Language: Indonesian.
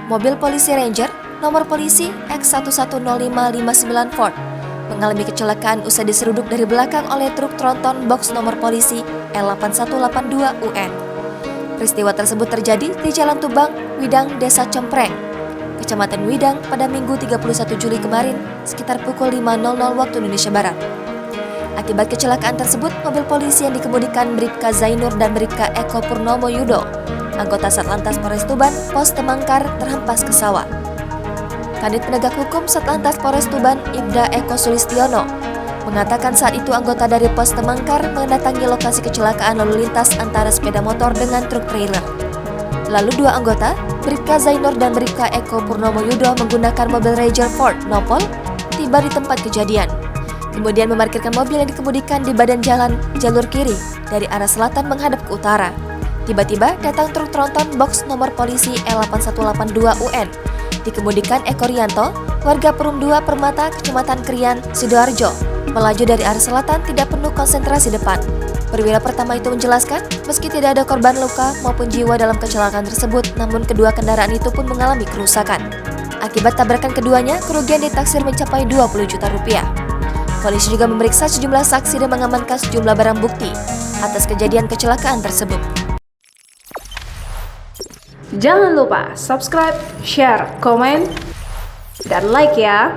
mobil polisi Ranger nomor polisi X110559 Ford mengalami kecelakaan usai diseruduk dari belakang oleh truk tronton box nomor polisi L8182UN. Peristiwa tersebut terjadi di Jalan Tubang, Widang, Desa Cempreng, Kecamatan Widang pada Minggu 31 Juli kemarin sekitar pukul 5.00 waktu Indonesia Barat. Akibat kecelakaan tersebut, mobil polisi yang dikemudikan Bribka Zainur dan Bribka Eko Purnomo Yudo, anggota Satlantas Polres Tuban, Pos Temangkar, terhempas ke sawah. Kanit Penegak Hukum Satlantas Polres Tuban, Ibda Eko Sulistiono, mengatakan saat itu anggota dari Pos Temangkar mendatangi lokasi kecelakaan lalu lintas antara sepeda motor dengan truk trailer. Lalu dua anggota, Bribka Zainur dan Bribka Eko Purnomo Yudo menggunakan mobil Ranger Ford Nopol, tiba di tempat kejadian. Kemudian memarkirkan mobil yang dikemudikan di badan jalan jalur kiri dari arah selatan menghadap ke utara. Tiba-tiba datang truk tronton box nomor polisi L8182UN. Dikemudikan Eko Rianto, warga Perum 2 Permata, Kecamatan Krian, Sidoarjo, melaju dari arah selatan tidak penuh konsentrasi depan. Perwira pertama itu menjelaskan, meski tidak ada korban luka maupun jiwa dalam kecelakaan tersebut, namun kedua kendaraan itu pun mengalami kerusakan. Akibat tabrakan keduanya, kerugian ditaksir mencapai 20 juta rupiah. Polisi juga memeriksa sejumlah saksi dan mengamankan sejumlah barang bukti atas kejadian kecelakaan tersebut. Jangan lupa subscribe, share, komen, dan like ya!